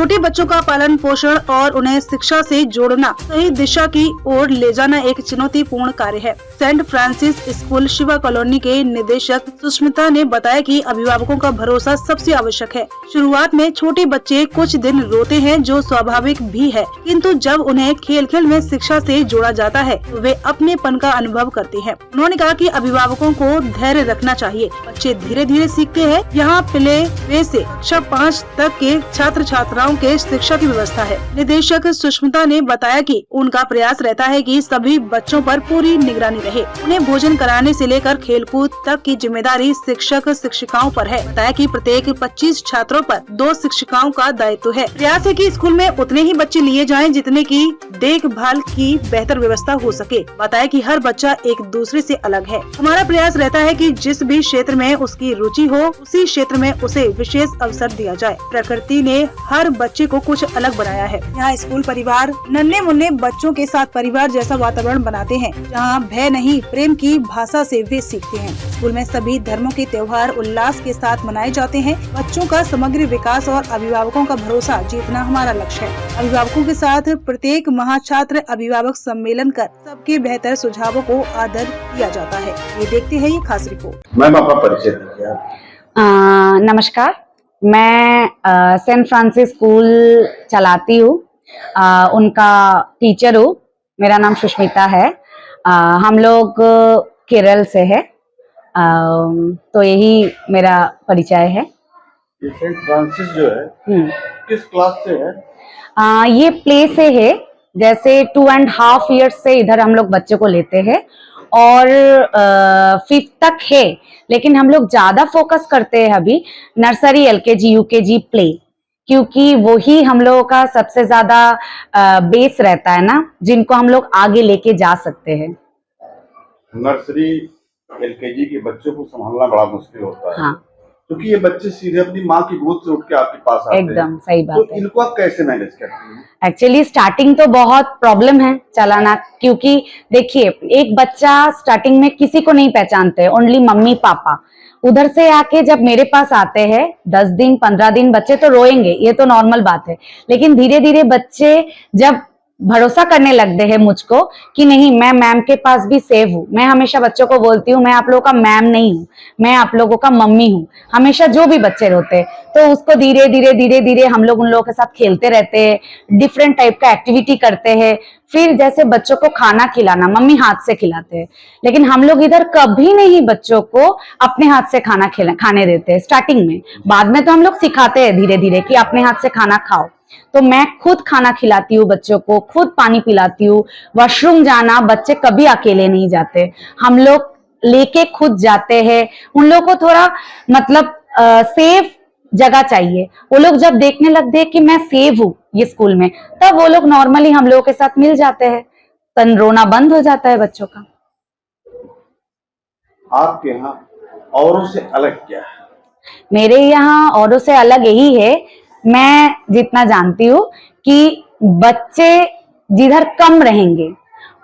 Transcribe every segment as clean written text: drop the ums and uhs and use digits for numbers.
छोटे बच्चों का पालन पोषण और उन्हें शिक्षा से जोड़ना सही दिशा की ओर ले जाना एक चुनौतीपूर्ण कार्य है। Saint Francis school Shiva colony के निदेशक सुष्मिता ने बताया कि अभिभावकों का भरोसा सबसे आवश्यक है। शुरुआत में छोटे बच्चे कुछ दिन रोते हैं, जो स्वाभाविक भी है, किंतु जब उन्हें खेल खेल में शिक्षा से जोड़ा जाता है तो वे अपनेपन का अनुभव करते हैं। उन्होंने कहा कि अभिभावकों को धैर्य रखना चाहिए। बच्चे धीरे धीरे सीखते हैं। यहाँ प्ले वे से कक्षा 5 तक के छात्र छात्राओं के शिक्षा की व्यवस्था है। निदेशक सुष्मिता ने बताया कि उनका प्रयास रहता है कि सभी बच्चों पर पूरी निगरानी रहे। उन्हें भोजन कराने से लेकर खेलकूद तक की जिम्मेदारी शिक्षक शिक्षिकाओं पर है। बताया कि प्रत्येक 25 छात्रों पर 2 शिक्षिकाओं का दायित्व है। प्रयास है कि स्कूल में उतने ही बच्चे लिए जाएं जितने की देखभाल की बेहतर व्यवस्था हो सके। बताया कि हर बच्चा एक दूसरे से अलग है। हमारा प्रयास रहता है कि जिस भी क्षेत्र में उसकी रुचि हो, उसी क्षेत्र में उसे विशेष अवसर दिया जाए। प्रकृति ने हर बच्चे को कुछ अलग बनाया है। यहाँ स्कूल परिवार नन्हे मुन्ने बच्चों के साथ परिवार जैसा वातावरण बनाते हैं, जहाँ भय नहीं, प्रेम की भाषा से वे सीखते हैं। स्कूल में सभी धर्मों के त्योहार उल्लास के साथ मनाए जाते हैं। बच्चों का समग्र विकास और अभिभावकों का भरोसा जीतना हमारा लक्ष्य है। अभिभावकों के साथ प्रत्येक महाछात्र अभिभावक सम्मेलन कर सबके बेहतर सुझावों को आदर किया जाता है। ये देखते हैं ये खास रिपोर्ट। मैम, आपका परिचय दीजिए। नमस्कार, मैं सेंट फ्रांसिस स्कूल चलाती हूँ, उनका टीचर हूँ। मेरा नाम सुष्मिता है। हम लोग केरल से है, तो यही मेरा परिचय है। सेंट फ्रांसिस जो है किस क्लास से है? ये प्ले से है। जैसे 2.5 years से इधर हम लोग बच्चों को लेते हैं और 5th तक है, लेकिन हम लोग ज्यादा फोकस करते हैं अभी नर्सरी, LKG, UKG, प्ले, क्योंकि वो ही हम लोगों का सबसे ज्यादा बेस रहता है ना, जिनको हम लोग आगे लेके जा सकते हैं। नर्सरी, LKG के बच्चों को संभालना बड़ा मुश्किल होता है। हाँ, क्योंकि ये बच्चे सीधे अपनी माँ की गोद से उठ के आपके पास आते हैं। एकदम सही बात तो है। इनको आप कैसे मैनेज करते हैं? एक्चुअली स्टार्टिंग तो बहुत प्रॉब्लम है चलाना, क्योंकि देखिए एक बच्चा स्टार्टिंग में किसी को नहीं पहचानते, ओनली मम्मी पापा। उधर से आके जब मेरे पास आते हैं 10 दिन 15 दिन, बच्चे तो रोएंगे, ये तो नॉर्मल बात है, लेकिन धीरे धीरे बच्चे जब भरोसा करने लगते हैं मुझको कि नहीं, मैं मैम के पास भी सेफ हूँ। मैं हमेशा बच्चों को बोलती हूँ, मैं आप लोगों का मैम नहीं हूँ, मैं आप लोगों का मम्मी हूँ। हमेशा जो भी बच्चे रोते हैं तो उसको धीरे धीरे हम लोग उन लोगों के साथ खेलते रहते हैं, डिफरेंट टाइप का एक्टिविटी करते हैं। फिर जैसे बच्चों को खाना खिलाना मम्मी हाथ से खिलाते हैं, लेकिन हम लोग इधर कभी नहीं बच्चों को अपने हाथ से खाने देते हैं स्टार्टिंग में। बाद में तो हम लोग सिखाते हैं धीरे धीरे कि अपने हाथ से खाना खाओ। तो मैं खुद खाना खिलाती हूँ बच्चों को, खुद पानी पिलाती हूँ। वॉशरूम जाना बच्चे कभी अकेले नहीं जाते, हम लोग लेके खुद जाते हैं। उन लोगों को थोड़ा मतलब सेफ जगह चाहिए। वो लोग जब देखने लगते हैं कि मैं सेफ हूँ ये स्कूल में, तब वो लोग नॉर्मली हम लोगों के साथ मिल जाते हैं, तन रोना बंद हो जाता है बच्चों का। आपके यहाँ औरों से अलग क्या है? मेरे यहाँ औरों से अलग यही है, मैं जितना जानती हूँ कि बच्चे जिधर कम रहेंगे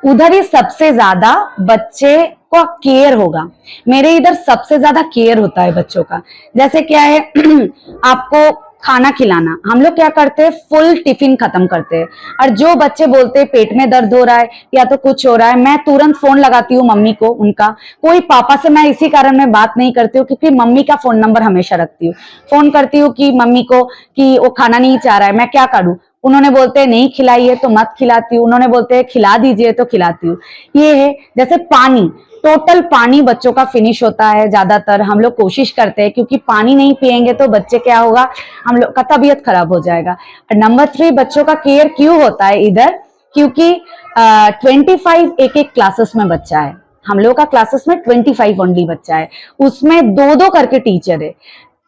उधर ही सबसे ज्यादा बच्चे को केयर होगा। मेरे इधर सबसे ज्यादा केयर होता है बच्चों का। जैसे क्या है आपको खाना खिलाना, हम लोग क्या करते हैं, फुल टिफिन खत्म करते हैं, और जो बच्चे बोलते हैं पेट में दर्द हो रहा है या तो कुछ हो रहा है, मैं तुरंत फोन लगाती हूँ मम्मी को। उनका कोई पापा से मैं इसी कारण में बात नहीं करती हूँ, क्योंकि मम्मी का फोन नंबर हमेशा रखती हूँ। फोन करती हूँ कि मम्मी को कि वो खाना नहीं चाह रहा है, मैं क्या करूँ। उन्होंने बोलते हैं नहीं खिलाइए तो मत खिलाती हूँ, उन्होंने बोलते हैं खिला दीजिए तो खिलाती हूँ। ये है। जैसे पानी, टोटल पानी बच्चों का फिनिश होता है ज्यादातर, हम लोग कोशिश करते हैं, क्योंकि पानी नहीं पिएंगे तो बच्चे क्या होगा, हम लोग का तबीयत खराब हो जाएगा। नंबर 3, बच्चों का केयर क्यों होता है इधर, क्योंकि 25 एक क्लासेस में बच्चा है। हम लोग का क्लासेस में 25 ओनली बच्चा है, उसमें 2-2 करके टीचर है।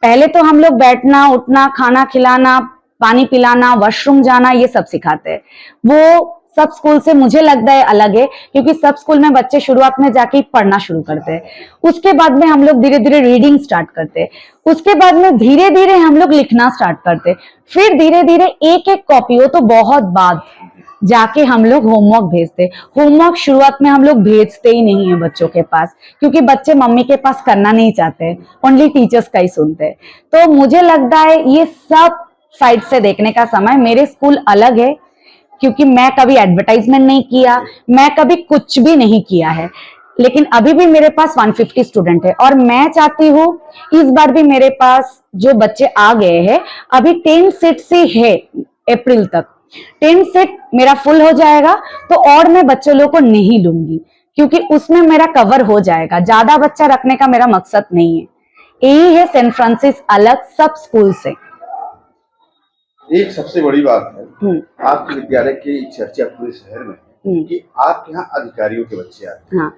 पहले तो हम लोग बैठना उठना, खाना खिलाना, पानी पिलाना, वॉशरूम जाना, ये सब सिखाते हैं। वो सब स्कूल से मुझे लगता है अलग है, क्योंकि सब स्कूल में बच्चे शुरुआत में जाके पढ़ना शुरू करते हैं, उसके बाद में हम लोग धीरे धीरे रीडिंग स्टार्ट करते हैं, उसके बाद में धीरे धीरे हम लोग लिखना स्टार्ट करते हैं, फिर धीरे धीरे एक कॉपी हो तो बहुत बाद जाके हम लोग होमवर्क भेजते। होमवर्क शुरुआत में हम लोग भेजते ही नहीं है बच्चों के पास, क्योंकि बच्चे मम्मी के पास करना नहीं चाहते, ओनली टीचर्स का ही सुनते हैं। तो मुझे लगता है ये सब साइड से देखने का समय। मेरे स्कूल अलग है क्योंकि मैं कभी एडवर्टाइजमेंट नहीं किया, मैं कभी कुछ भी नहीं किया है, लेकिन अभी भी मेरे पास 150 स्टूडेंट है और मैं चाहती हूँ इस बार भी मेरे पास जो बच्चे आ गए हैं, अभी 10 सीट से है अप्रैल तक, 10 सीट मेरा फुल हो जाएगा तो और मैं बच्चों लोगों को नहीं लूंगी क्योंकि उसमें मेरा कवर हो जाएगा। ज्यादा बच्चा रखने का मेरा मकसद नहीं है। यही है सेंट फ्रांसिस अलग सब स्कूल से। एक सबसे बड़ी बात है आपके विद्यालय की चर्चा पूरे शहर में है कि आपके यहाँ अधिकारियों के बच्चे आते हैं। हाँ,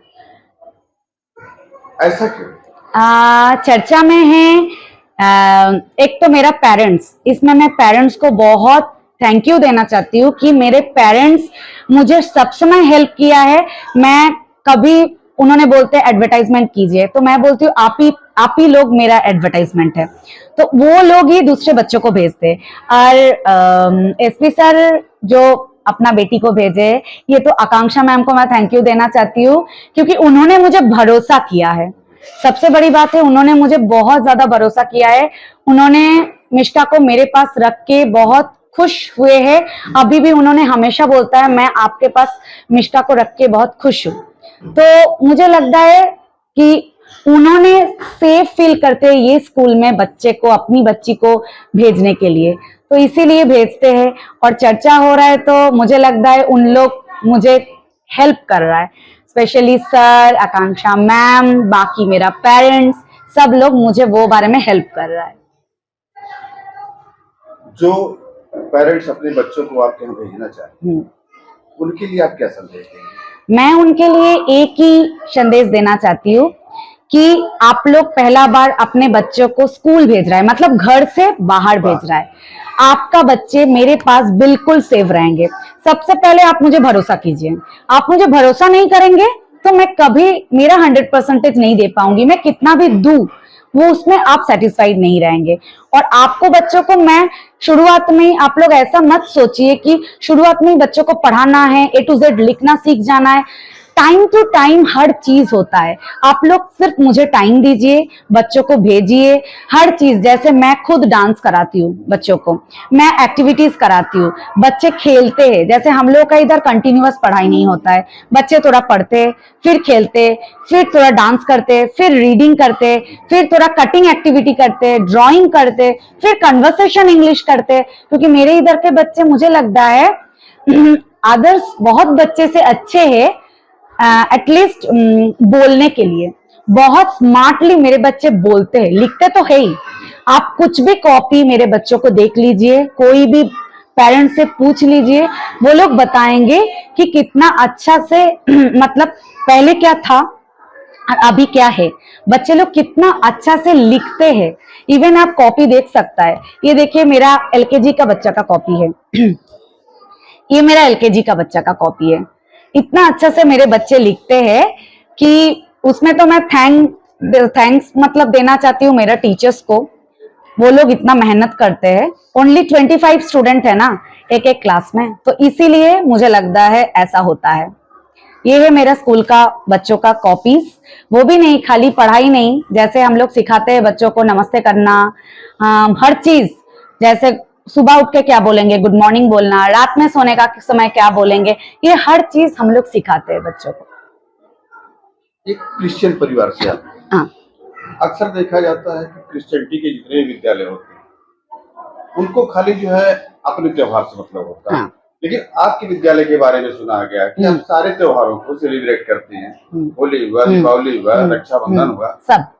ऐसा क्यों? चर्चा में है एक तो मेरा पेरेंट्स, इसमें मैं पेरेंट्स को बहुत थैंक यू देना चाहती हूँ कि मेरे पेरेंट्स मुझे सब समय हेल्प किया है। मैं कभी उन्होंने बोलते हैं एडवर्टाइजमेंट कीजिए तो मैं बोलती हूँ आप ही लोग मेरा एडवर्टाइजमेंट है, तो वो लोग ही दूसरे बच्चों को भेजते हैं। और एसपी सर जो अपना बेटी को भेजे, ये तो आकांक्षा मैम को मैं थैंक यू देना चाहती हूँ क्योंकि उन्होंने मुझे भरोसा किया है। सबसे बड़ी बात है उन्होंने मुझे बहुत ज्यादा भरोसा किया है। उन्होंने मिष्का को मेरे पास रख के बहुत खुश हुए हैं। अभी भी उन्होंने हमेशा बोलता है मैं आपके पास मिष्का को रख के बहुत खुश हूँ। तो मुझे लगता है कि उन्होंने सेफ फील करते हैं ये स्कूल में बच्चे को, अपनी बच्ची को भेजने के लिए, तो इसीलिए भेजते हैं। और चर्चा हो रहा है तो मुझे लगता है उन लोग मुझे हेल्प कर रहा है, स्पेशली सर, आकांक्षा मैम, बाकी मेरा पेरेंट्स, सब लोग मुझे वो बारे में हेल्प कर रहा है। जो पेरेंट्स अपने बच्चों को आपके यहाँ भेजना चाहते हैं उनके लिए आप क्या संदेश देंगे? मैं उनके लिए एक ही संदेश देना चाहती हूँ कि आप लोग पहला बार अपने बच्चों को स्कूल भेज रहा है, मतलब घर से बाहर भेज रहा है, आपका बच्चे मेरे पास बिल्कुल सेफ रहेंगे। सबसे पहले आप मुझे भरोसा कीजिए। आप मुझे भरोसा नहीं करेंगे तो मैं कभी मेरा 100% नहीं दे पाऊंगी। मैं कितना भी दूं वो उसमें आप सेटिस्फाइड नहीं रहेंगे। और आपको बच्चों को मैं शुरुआत में ही, आप लोग ऐसा मत सोचिए कि शुरुआत में ही बच्चों को पढ़ाना है, A to Z लिखना सीख जाना है। टाइम टू टाइम हर चीज होता है। आप लोग सिर्फ मुझे टाइम दीजिए, बच्चों को भेजिए, हर चीज। जैसे मैं खुद डांस कराती हूँ बच्चों को, मैं एक्टिविटीज कराती हूँ, बच्चे खेलते हैं। जैसे हम लोग का इधर कंटिन्यूअस पढ़ाई नहीं होता है, बच्चे थोड़ा पढ़ते, फिर खेलते, फिर थोड़ा डांस करते, फिर रीडिंग करते, फिर थोड़ा कटिंग एक्टिविटी करते, ड्रॉइंग करते, फिर कन्वर्सेशन इंग्लिश करते। क्योंकि मेरे इधर के बच्चे, मुझे लगता है अदर्स बहुत बच्चे से अच्छे हैं एटलीस्ट बोलने के लिए। बहुत स्मार्टली मेरे बच्चे बोलते हैं, लिखते तो है ही। आप कुछ भी कॉपी मेरे बच्चों को देख लीजिए, कोई भी पेरेंट्स से पूछ लीजिए, वो लोग बताएंगे कि कितना अच्छा से मतलब पहले क्या था और अभी क्या है। बच्चे लोग कितना अच्छा से लिखते हैं। इवन आप कॉपी देख सकता है, ये देखिए मेरा एलकेजी का बच्चा का कॉपी है ये मेरा एलकेजी का बच्चा का कॉपी है। इतना अच्छा से मेरे बच्चे लिखते हैं कि उसमें तो मैं थैंक्स मतलब देना चाहती हूँ मेरा टीचर्स को। वो लोग इतना मेहनत करते हैं। ओनली 25 स्टूडेंट है ना एक एक क्लास में, तो इसीलिए मुझे लगता है ऐसा होता है। ये है मेरा स्कूल का बच्चों का कॉपीज। वो भी नहीं, खाली पढ़ाई नहीं, जैसे हम लोग सिखाते हैं बच्चों को नमस्ते करना, हर चीज, जैसे सुबह उठ के क्या बोलेंगे, गुड मॉर्निंग बोलना, रात में सोने का समय क्या बोलेंगे, ये हर चीज हम लोग सिखाते हैं बच्चों को। एक क्रिश्चियन परिवार से आप, हाँ, अक्सर देखा जाता है कि क्रिश्चियनिटी के जितने विद्यालय होते हैं उनको खाली जो है अपने त्योहार से मतलब होता है। हाँ। लेकिन आपके विद्यालय के बारे में सुना गया कि आप सारे त्योहारों को सेलिब्रेट करते हैं। होली हुआ, दीपावली हुआ, रक्षाबंधन हुआ, सब।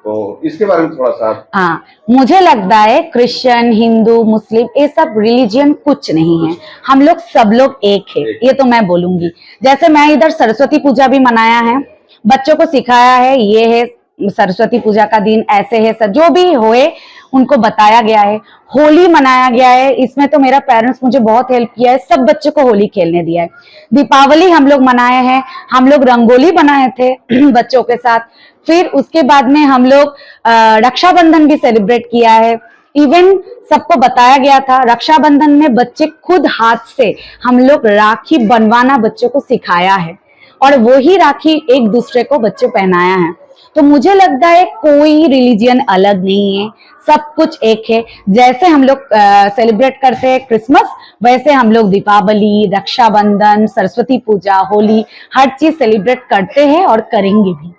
तो इसके बारे में थोड़ा सा। हाँ, मुझे लगता है क्रिश्चियन, हिंदू, मुस्लिम, ये सब रिलीजियन कुछ नहीं है। हम लोग सब लोग एक है, ये तो मैं बोलूंगी। जैसे मैं इधर सरस्वती पूजा भी मनाया है, बच्चों को सिखाया है, ये है सरस्वती पूजा का दिन, ऐसे है, सब जो भी होए उनको बताया गया है। होली मनाया गया है, इसमें तो मेरा पेरेंट्स मुझे बहुत हेल्प किया है, सब बच्चों को होली खेलने दिया है। दीपावली हम लोग मनाए हैं, हम लोग रंगोली बनाए थे बच्चों के साथ। फिर उसके बाद में हम लोग रक्षाबंधन भी सेलिब्रेट किया है। इवन सबको बताया गया था, रक्षाबंधन में बच्चे खुद हाथ से हम लोग राखी बनवाना बच्चों को सिखाया है और वो ही राखी एक दूसरे को बच्चे पहनाया है। तो मुझे लगता है कोई रिलीजियन अलग नहीं है, सब कुछ एक है। जैसे हम लोग सेलिब्रेट करते हैं क्रिसमस, वैसे हम लोग दीपावली, रक्षाबंधन, सरस्वती पूजा, होली, हर चीज सेलिब्रेट करते हैं और करेंगे भी।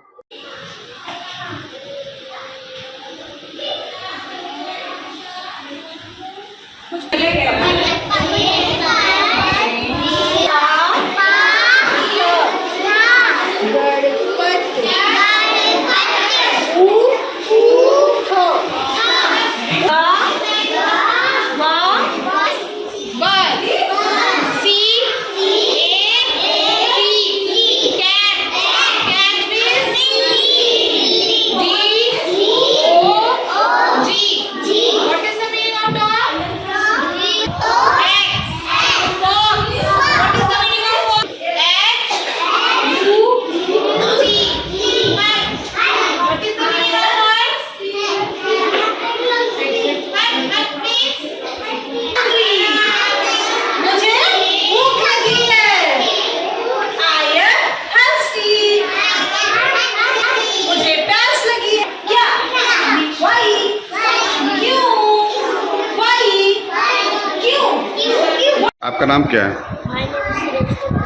आपका नाम क्या है? My name is Suresh Kumar.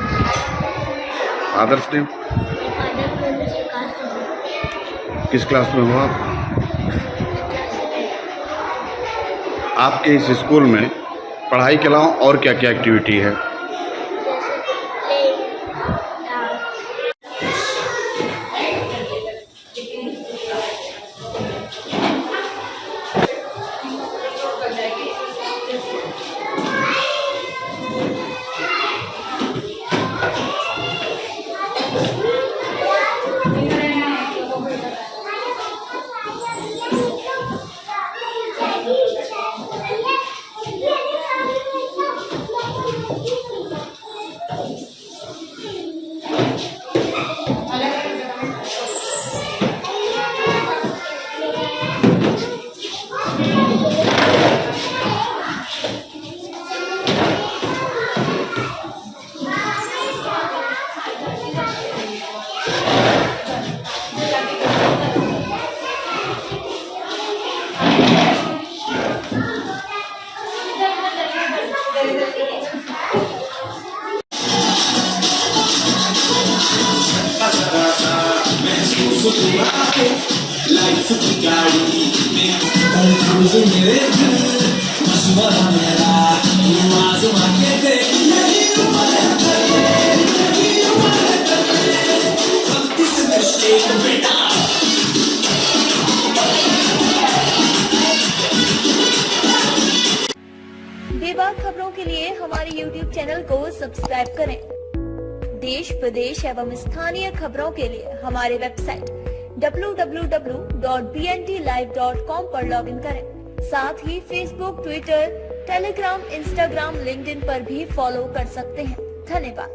Adarsh name? My father name is Vikas Kumar. किस क्लास में हो आप? Class 8. आपके इस स्कूल में पढ़ाई के अलावा और क्या क्या एक्टिविटी है? जैसे play, dance. बेबाक खबरों के लिए हमारे YouTube चैनल को सब्सक्राइब करें। देश, प्रदेश एवं स्थानीय खबरों के लिए हमारे वेबसाइट www.bntlive.com पर लॉगिन करें। साथ ही Facebook, Twitter, Telegram, Instagram, LinkedIn पर भी फॉलो कर सकते हैं। धन्यवाद।